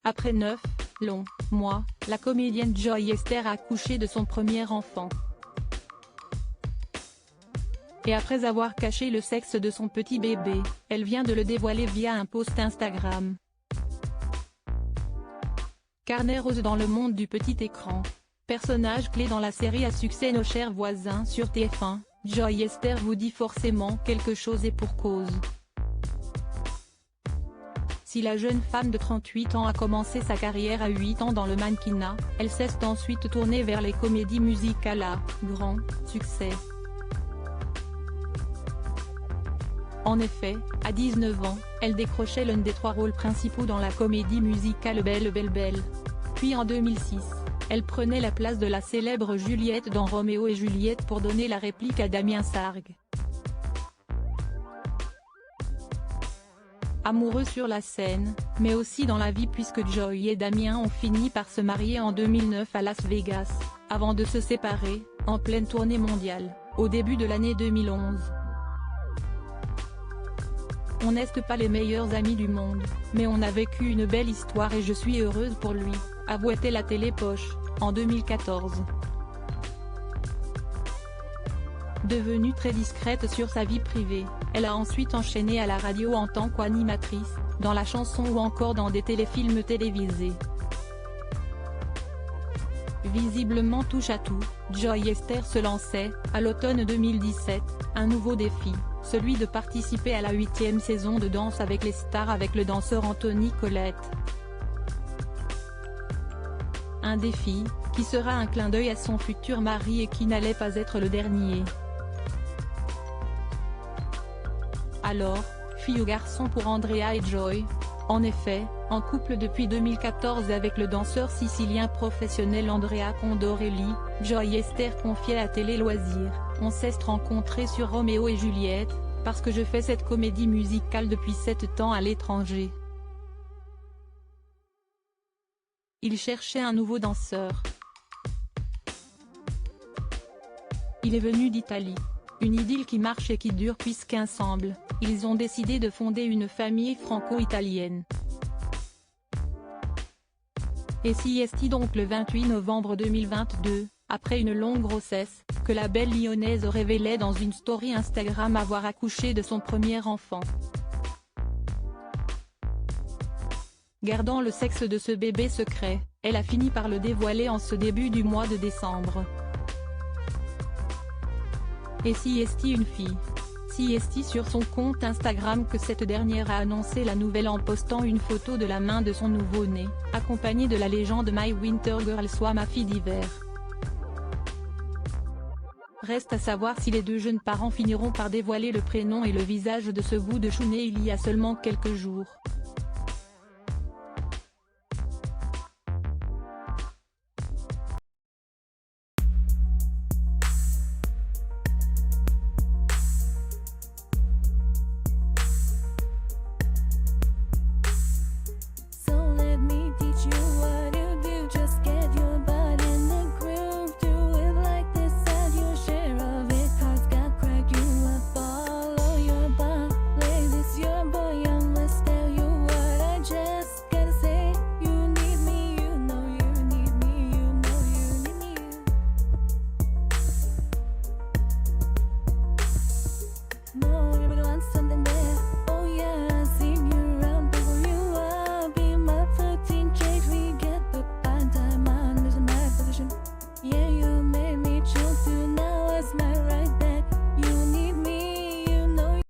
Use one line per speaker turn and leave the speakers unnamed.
Après 9 longs mois, la comédienne Joy Esther a accouché de son premier enfant. Et après avoir caché le sexe de son petit bébé, elle vient de le dévoiler via un post Instagram. Carnet rose dans le monde du petit écran. Personnage clé dans la série à succès Nos chers voisins sur TF1, Joy Esther vous dit forcément quelque chose et pour cause. Si la jeune femme de 38 ans a commencé sa carrière à 8 ans dans le mannequinat, elle s'est ensuite tournée vers les comédies musicales à grand succès. En effet, à 19 ans, elle décrochait l'un des 3 rôles principaux dans la comédie musicale Belle Belle Belle. Puis en 2006, elle prenait la place de la célèbre Juliette dans Roméo et Juliette pour donner la réplique à Damien Sargue. Amoureux sur la scène, mais aussi dans la vie puisque Joy et Damien ont fini par se marier en 2009 à Las Vegas, avant de se séparer, en pleine tournée mondiale, au début de l'année 2011. On n'est pas les meilleurs amis du monde, mais on a vécu une belle histoire et je suis heureuse pour lui, avouait-elle à Télépoche, en 2014. Devenue très discrète sur sa vie privée, elle a ensuite enchaîné à la radio en tant qu'animatrice, dans la chanson ou encore dans des téléfilms télévisés. Visiblement touche à tout, Joy Esther se lançait, à l'automne 2017, un nouveau défi, celui de participer à la 8e saison de Danse avec les stars avec le danseur Anthony Collette. Un défi, qui sera un clin d'œil à son futur mari et qui n'allait pas être le dernier. Alors, fille ou garçon pour Andrea et Joy? En effet, en couple depuis 2014 avec le danseur sicilien professionnel Andrea Condorelli, Joy Esther confiait à Télé Loisirs, on s'est rencontrés sur Roméo et Juliette, parce que je fais cette comédie musicale depuis 7 ans à l'étranger. Il cherchait un nouveau danseur. Il est venu d'Italie. Une idylle qui marche et qui dure puisqu'ensemble, ils ont décidé de fonder une famille franco-italienne. Et si est donc le 28 novembre 2022, après une longue grossesse, que la belle lyonnaise révélait dans une story Instagram avoir accouché de son premier enfant. Gardant le sexe de ce bébé secret, elle a fini par le dévoiler en ce début du mois de décembre. Et si est une fille? Si est sur son compte Instagram que cette dernière a annoncé la nouvelle en postant une photo de la main de son nouveau-né, accompagnée de la légende My Winter Girl soit ma fille d'hiver. Reste à savoir si les deux jeunes parents finiront par dévoiler le prénom et le visage de ce bout de chou né il y a seulement quelques jours.